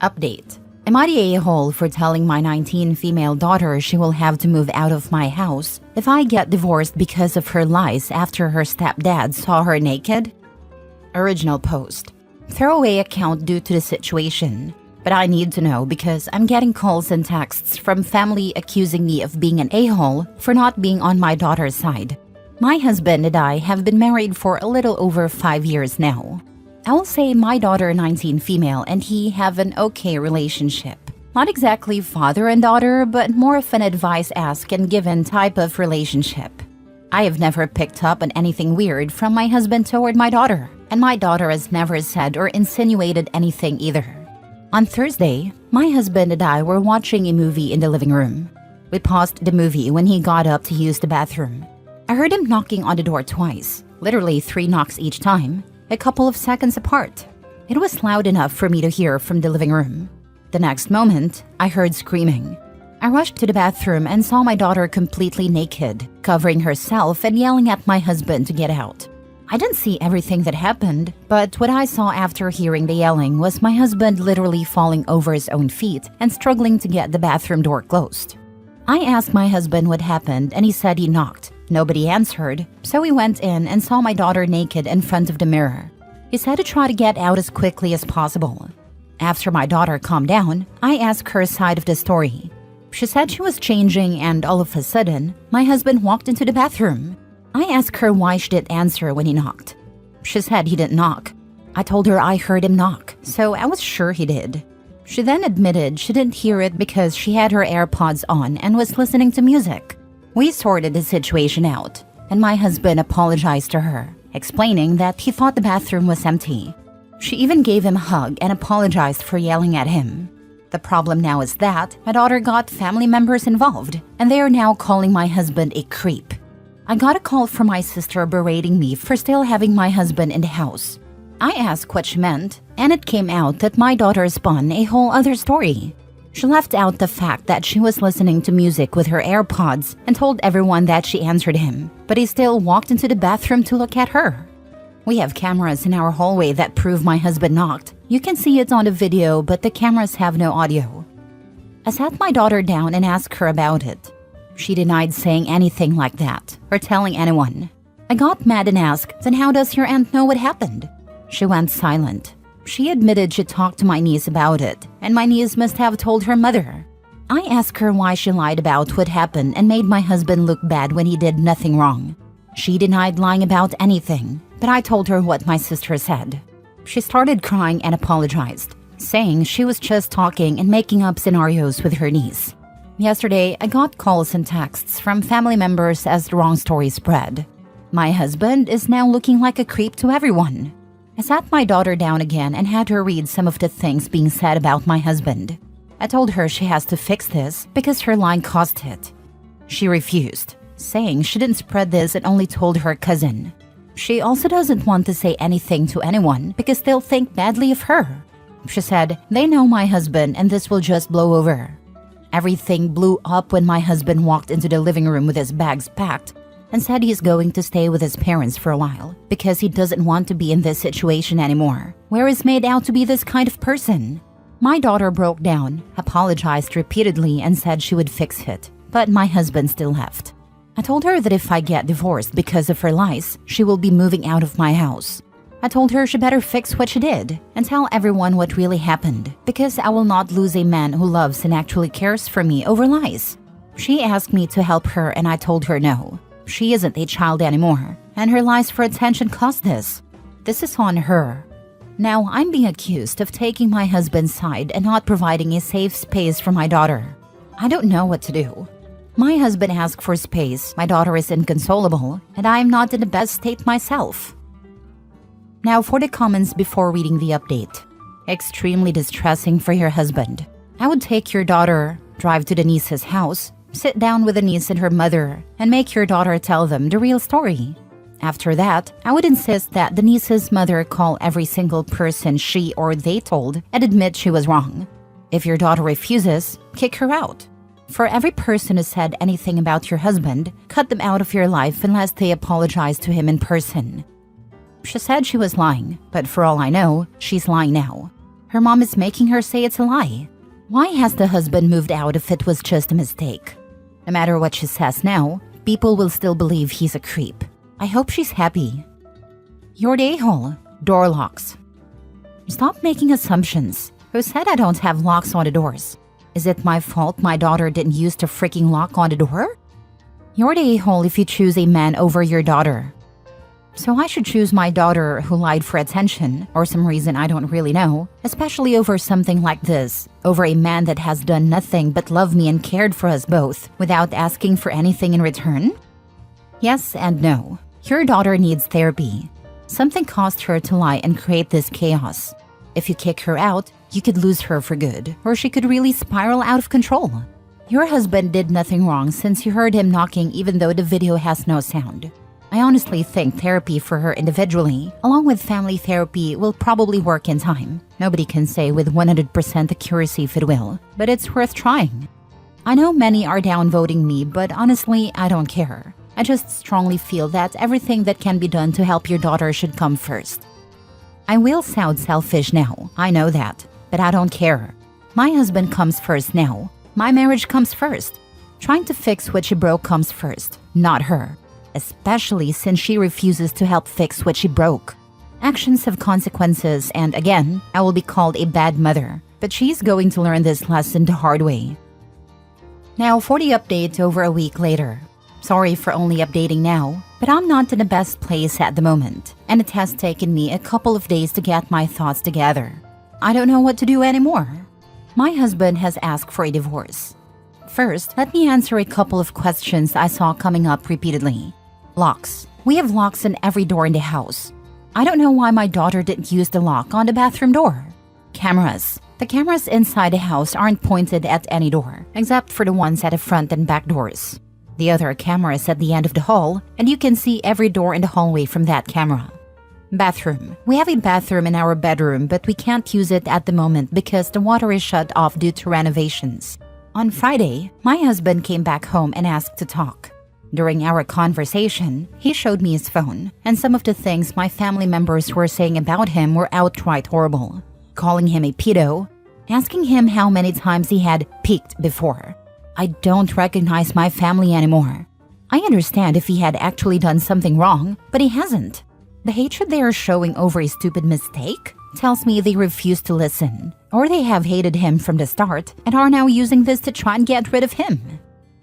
Update. Am I the a-hole for telling my 19 female daughter she will have to move out of my house if I get divorced because of her lies after her stepdad saw her naked? Original post. Throwaway account due to the situation. But I need to know because I'm getting calls and texts from family accusing me of being an a-hole for not being on my daughter's side. My husband and I have been married for a little over 5 years now. I will say my daughter 19 female and he have an okay relationship. Not exactly father and daughter, but more of an advice ask and given type of relationship. I have never picked up on anything weird from my husband toward my daughter, and my daughter has never said or insinuated anything either. On Thursday, my husband and I were watching a movie in the living room. We paused the movie when he got up to use the bathroom. I heard him knocking on the door twice, literally 3 knocks each time, a couple of seconds apart. It was loud enough for me to hear from the living room. The next moment, I heard screaming. I rushed to the bathroom and saw my daughter completely naked, covering herself and yelling at my husband to get out. I didn't see everything that happened, but what I saw after hearing the yelling was my husband literally falling over his own feet and struggling to get the bathroom door closed. I asked my husband what happened and he said he knocked. Nobody answered, so we went in and saw my daughter naked in front of the mirror. He said to try to get out as quickly as possible. After my daughter calmed down, I asked her side of the story. She said she was changing and all of a sudden, my husband walked into the bathroom. I asked her why she didn't answer when he knocked. She said he didn't knock. I told her I heard him knock, so I was sure he did. She then admitted she didn't hear it because she had her AirPods on and was listening to music. We sorted the situation out, and my husband apologized to her, explaining that he thought the bathroom was empty. She even gave him a hug and apologized for yelling at him. The problem now is that my daughter got family members involved, and they are now calling my husband a creep. I got a call from my sister berating me for still having my husband in the house. I asked what she meant, and it came out that my daughter spun a whole other story. She left out the fact that she was listening to music with her AirPods and told everyone that she answered him, but he still walked into the bathroom to look at her. We have cameras in our hallway that prove my husband knocked. You can see it on the video, but the cameras have no audio. I sat my daughter down and asked her about it. She denied saying anything like that or telling anyone. I got mad and asked, "Then how does your aunt know what happened?" She went silent. She admitted she talked to my niece about it, and my niece must have told her mother. I asked her why she lied about what happened and made my husband look bad when he did nothing wrong. She denied lying about anything, but I told her what my sister said. She started crying and apologized, saying she was just talking and making up scenarios with her niece. Yesterday, I got calls and texts from family members as the wrong story spread. My husband is now looking like a creep to everyone. I sat my daughter down again and had her read some of the things being said about my husband. I told her she has to fix this because her line caused it. She refused, saying she didn't spread this and only told her cousin. She also doesn't want to say anything to anyone because they'll think badly of her. She said, "They know my husband and this will just blow over." Everything blew up when my husband walked into the living room with his bags packed and said he's going to stay with his parents for a while because he doesn't want to be in this situation anymore, where he's made out to be this kind of person. My daughter broke down, apologized repeatedly, and said she would fix it, but my husband still left. I told her that if I get divorced because of her lies, she will be moving out of my house. I told her she better fix what she did and tell everyone what really happened because I will not lose a man who loves and actually cares for me over lies. She asked me to help her and I told her no. She isn't a child anymore, and her lies for attention caused this. This is on her. Now I'm being accused of taking my husband's side and not providing a safe space for my daughter. I don't know what to do. My husband asked for space, my daughter is inconsolable, and I am not in the best state myself. Now for the comments before reading the update. Extremely distressing for your husband. I would take your daughter, drive to the niece's house, sit down with the niece and her mother, and make your daughter tell them the real story. After that, I would insist that the niece's mother call every single person she or they told and admit she was wrong. If your daughter refuses, kick her out. For every person who said anything about your husband, cut them out of your life unless they apologize to him in person. She said she was lying, but for all I know, she's lying now. Her mom is making her say it's a lie. Why has the husband moved out if it was just a mistake? No matter what she says now, people will still believe he's a creep. I hope she's happy. You're the a-hole. Door locks. Stop making assumptions. Who said I don't have locks on the doors? Is it my fault my daughter didn't use the freaking lock on the door? You're the a-hole if you choose a man over your daughter. So I should choose my daughter who lied for attention, or some reason I don't really know, especially over something like this, over a man that has done nothing but love me and cared for us both without asking for anything in return? Yes and no. Your daughter needs therapy. Something caused her to lie and create this chaos. If you kick her out, you could lose her for good, or she could really spiral out of control. Your husband did nothing wrong since you heard him knocking even though the video has no sound. I honestly think therapy for her individually, along with family therapy, will probably work in time. Nobody can say with 100% accuracy if it will, but it's worth trying. I know many are downvoting me, but honestly, I don't care. I just strongly feel that everything that can be done to help your daughter should come first. I will sound selfish now, I know that, but I don't care. My husband comes first now. My marriage comes first. Trying to fix what she broke comes first, not her. Especially since she refuses to help fix what she broke. Actions have consequences, and again, I will be called a bad mother, but she's going to learn this lesson the hard way. Now for the update over a week later. Sorry for only updating now, but I'm not in the best place at the moment, and it has taken me a couple of days to get my thoughts together. I don't know what to do anymore. My husband has asked for a divorce. First, let me answer a couple of questions I saw coming up repeatedly. Locks. We have locks on every door in the house. I don't know why my daughter didn't use the lock on the bathroom door. Cameras. The cameras inside the house aren't pointed at any door, except for the ones at the front and back doors. The other camera is at the end of the hall, and you can see every door in the hallway from that camera. Bathroom. We have a bathroom in our bedroom, but we can't use it at the moment because the water is shut off due to renovations. On Friday, my husband came back home and asked to talk. During our conversation, he showed me his phone, and some of the things my family members were saying about him were outright horrible. Calling him a pedo, asking him how many times he had peeked before. I don't recognize my family anymore. I understand if he had actually done something wrong, but he hasn't. The hatred they are showing over a stupid mistake tells me they refuse to listen, or they have hated him from the start and are now using this to try and get rid of him.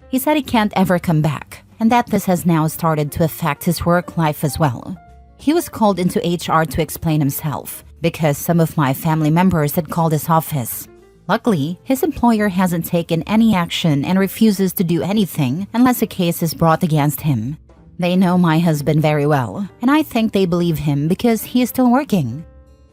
He said he can't ever come back, and that this has now started to affect his work life as well. He was called into HR to explain himself, because some of my family members had called his office. Luckily, his employer hasn't taken any action and refuses to do anything unless a case is brought against him. They know my husband very well, and I think they believe him because he is still working.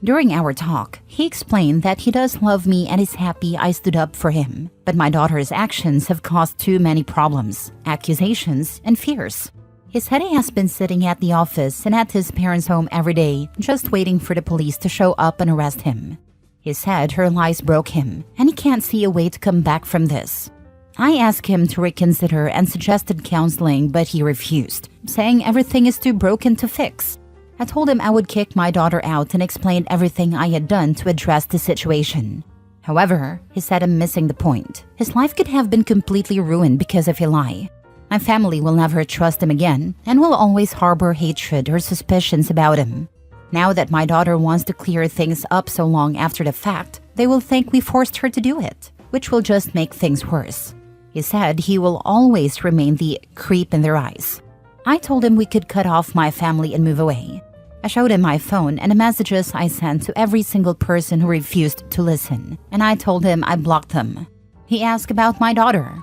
During our talk, he explained that he does love me and is happy I stood up for him, but my daughter's actions have caused too many problems, accusations, and fears. He said he has been sitting at the office and at his parents' home every day, just waiting for the police to show up and arrest him. He said her lies broke him, and he can't see a way to come back from this. I asked him to reconsider and suggested counseling, but he refused, saying everything is too broken to fix. I told him I would kick my daughter out and explained everything I had done to address the situation. However, he said I'm missing the point. His life could have been completely ruined because of a lie. My family will never trust him again and will always harbor hatred or suspicions about him. Now that my daughter wants to clear things up so long after the fact, they will think we forced her to do it, which will just make things worse. He said he will always remain the creep in their eyes. I told him we could cut off my family and move away. I showed him my phone and the messages I sent to every single person who refused to listen, and I told him I blocked them. He asked about my daughter.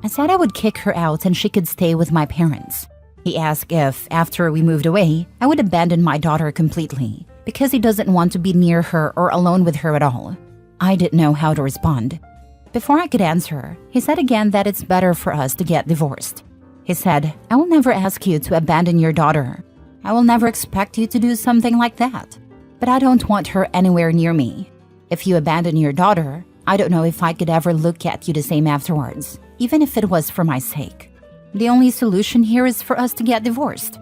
I said I would kick her out and she could stay with my parents. He asked if, after we moved away, I would abandon my daughter completely, because he doesn't want to be near her or alone with her at all. I didn't know how to respond. Before I could answer, he said again that it's better for us to get divorced. He said, I will never ask you to abandon your daughter. I will never expect you to do something like that. But I don't want her anywhere near me. If you abandon your daughter, I don't know if I could ever look at you the same afterwards, even if it was for my sake. The only solution here is for us to get divorced.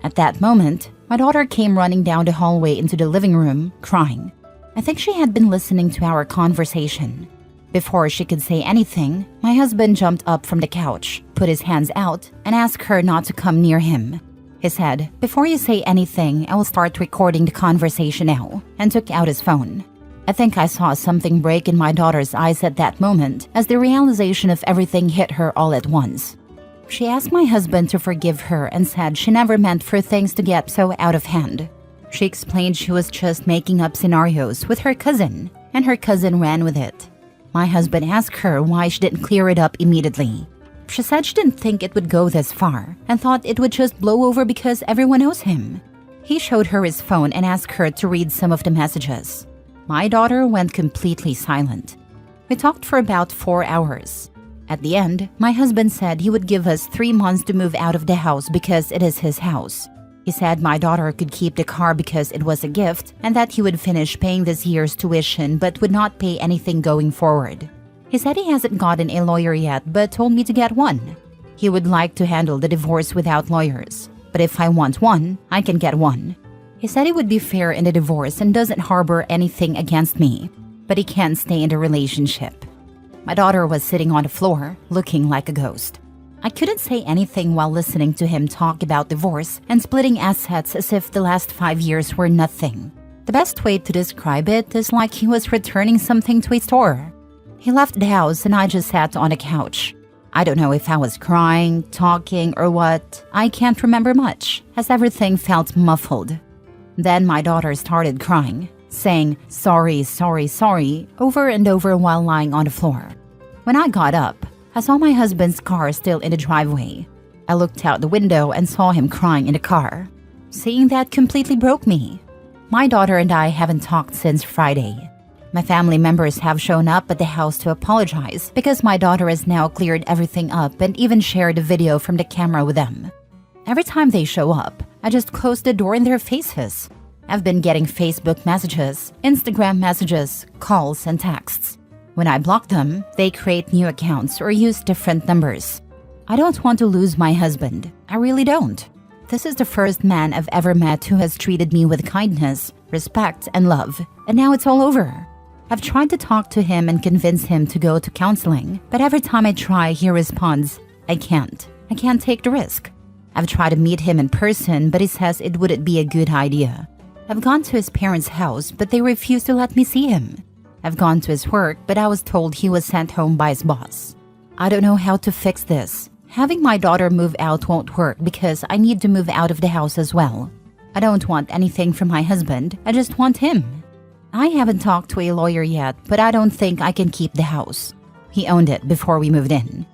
At that moment, my daughter came running down the hallway into the living room, crying. I think she had been listening to our conversation. Before she could say anything, my husband jumped up from the couch, put his hands out, and asked her not to come near him. He said, "Before you say anything, I will start recording the conversation now," and took out his phone. I think I saw something break in my daughter's eyes at that moment as the realization of everything hit her all at once. She asked my husband to forgive her and said she never meant for things to get so out of hand. She explained she was just making up scenarios with her cousin, and her cousin ran with it. My husband asked her why she didn't clear it up immediately. She said she didn't think it would go this far and thought it would just blow over because everyone knows him. He showed her his phone and asked her to read some of the messages. My daughter went completely silent. We talked for about 4 hours. At the end, my husband said he would give us 3 months to move out of the house because it is his house. He said my daughter could keep the car because it was a gift and that he would finish paying this year's tuition but would not pay anything going forward. He said he hasn't gotten a lawyer yet but told me to get one. He would like to handle the divorce without lawyers, but if I want one, I can get one. He said he would be fair in the divorce and doesn't harbor anything against me, but he can't stay in the relationship. My daughter was sitting on the floor, looking like a ghost. I couldn't say anything while listening to him talk about divorce and splitting assets as if the last 5 years were nothing. The best way to describe it is like he was returning something to a store. He left the house and I just sat on a couch. I don't know if I was crying, talking, or what. I can't remember much, as everything felt muffled. Then my daughter started crying, saying, "Sorry, sorry, sorry," over and over while lying on the floor. When I got up, I saw my husband's car still in the driveway. I looked out the window and saw him crying in the car. Seeing that completely broke me. My daughter and I haven't talked since Friday. My family members have shown up at the house to apologize because my daughter has now cleared everything up and even shared a video from the camera with them. Every time they show up, I just close the door in their faces. I've been getting Facebook messages, Instagram messages, calls, and texts. When I block them, they create new accounts or use different numbers. I don't want to lose my husband. I really don't. This is the first man I've ever met who has treated me with kindness, respect, and love, and now it's all over. I've tried to talk to him and convince him to go to counseling, but every time I try, he responds, I can't take the risk. I've tried to meet him in person, but he says it wouldn't be a good idea. I've gone to his parents' house, but they refuse to let me see him. I've gone to his work, but I was told he was sent home by his boss. I don't know how to fix this. Having my daughter move out won't work because I need to move out of the house as well. I don't want anything from my husband, I just want him. I haven't talked to a lawyer yet, but I don't think I can keep the house. He owned it before we moved in.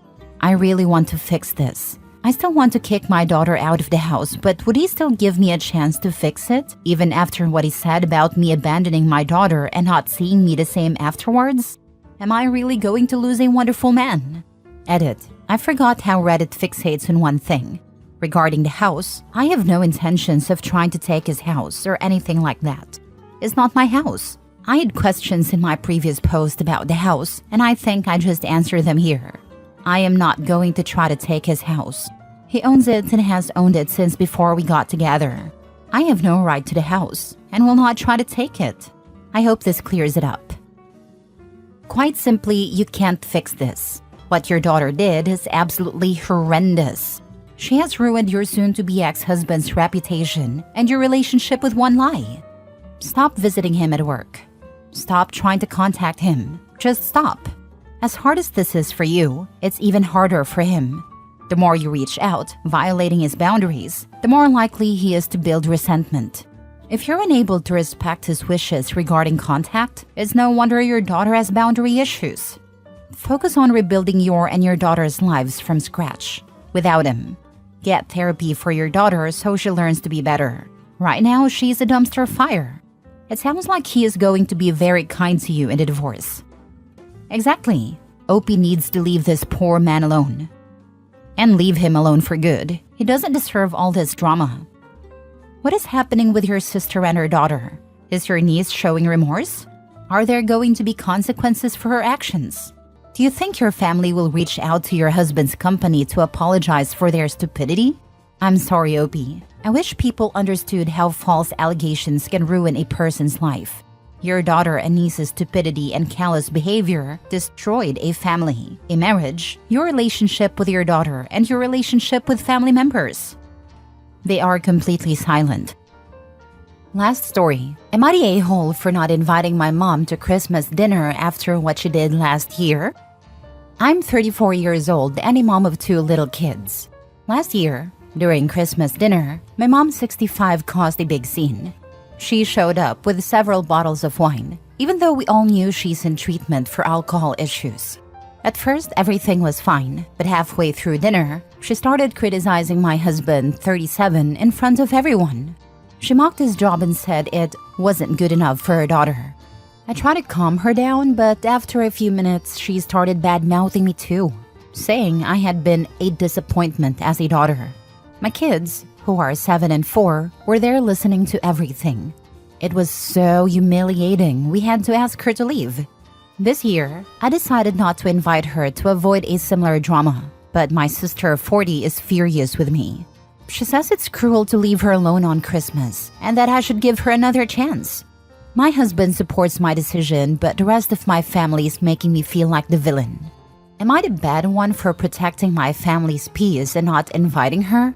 I really want to fix this. I still want to kick my daughter out of the house, but would he still give me a chance to fix it, even after what he said about me abandoning my daughter and not seeing me the same afterwards? Am I really going to lose a wonderful man? Edit. I forgot how Reddit fixates on one thing. Regarding the house, I have no intentions of trying to take his house or anything like that. It's not my house. I had questions in my previous post about the house, and I think I just answered them here. I am not going to try to take his house. He owns it and has owned it since before we got together. I have no right to the house and will not try to take it. I hope this clears it up. Quite simply, you can't fix this. What your daughter did is absolutely horrendous. She has ruined your soon-to-be ex-husband's reputation and your relationship with one lie. Stop visiting him at work. Stop trying to contact him. Just stop. As hard as this is for you, it's even harder for him. The more you reach out, violating his boundaries, the more likely he is to build resentment. If you're unable to respect his wishes regarding contact, it's no wonder your daughter has boundary issues. Focus on rebuilding your and your daughter's lives from scratch, without him. Get therapy for your daughter so she learns to be better. Right now, she's a dumpster fire. It sounds like he is going to be very kind to you in the divorce. Exactly. Opie needs to leave this poor man alone. And leave him alone for good. He doesn't deserve all this drama. What is happening with your sister and her daughter? Is your niece showing remorse? Are there going to be consequences for her actions? Do you think your family will reach out to your husband's company to apologize for their stupidity? I'm sorry, Opie. I wish people understood how false allegations can ruin a person's life. Your daughter and niece's stupidity and callous behavior destroyed a family, a marriage, your relationship with your daughter, and your relationship with family members. They are completely silent. Last story. Am I the a-hole for not inviting my mom to Christmas dinner after what she did last year? I'm 34 years old and a mom of 2 little kids. Last year, during Christmas dinner, my mom 65 caused a big scene. She showed up with several bottles of wine, even though we all knew she's in treatment for alcohol issues. At first, everything was fine, but halfway through dinner, she started criticizing my husband, 37, in front of everyone. She mocked his job and said it wasn't good enough for her daughter. I tried to calm her down, but after a few minutes, she started bad-mouthing me too, saying I had been a disappointment as a daughter. My kids, who are 7 and 4, were there listening to everything. It was so humiliating, we had to ask her to leave. This year, I decided not to invite her to avoid a similar drama, but my sister, 40, is furious with me. She says it's cruel to leave her alone on Christmas, and that I should give her another chance. My husband supports my decision, but the rest of my family is making me feel like the villain. Am I the bad one for protecting my family's peace and not inviting her?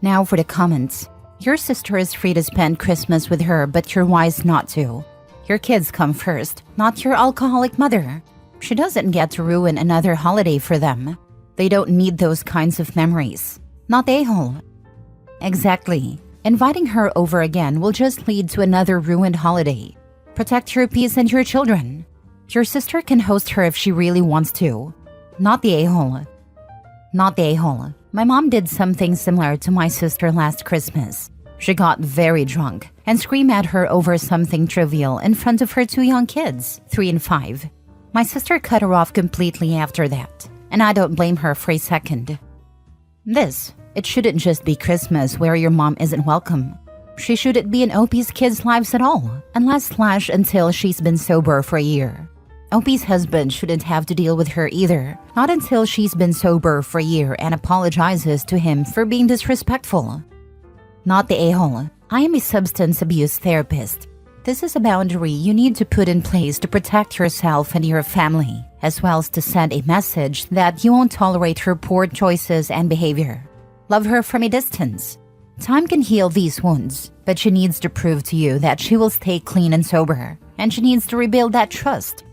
Now for the comments. Your sister is free to spend Christmas with her, but you're wise not to. Your kids come first, not your alcoholic mother. She doesn't get to ruin another holiday for them. They don't need those kinds of memories. Not a-hole. Exactly. Inviting her over again will just lead to another ruined holiday. Protect your peace and your children. Your sister can host her if she really wants to. Not the a-hole. Not the a-hole. My mom did something similar to my sister last Christmas. She got very drunk and screamed at her over something trivial in front of her 2 young kids, 3 and 5. My sister cut her off completely after that, and I don't blame her for a second. It shouldn't just be Christmas where your mom isn't welcome. She shouldn't be in OP's kids' lives at all, until she's been sober for a year. OP's husband shouldn't have to deal with her either, not until she's been sober for a year and apologizes to him for being disrespectful. Not the a-hole. I am a substance abuse therapist. This is a boundary you need to put in place to protect yourself and your family, as well as to send a message that you won't tolerate her poor choices and behavior. Love her from a distance. Time can heal these wounds, but she needs to prove to you that she will stay clean and sober, and she needs to rebuild that trust.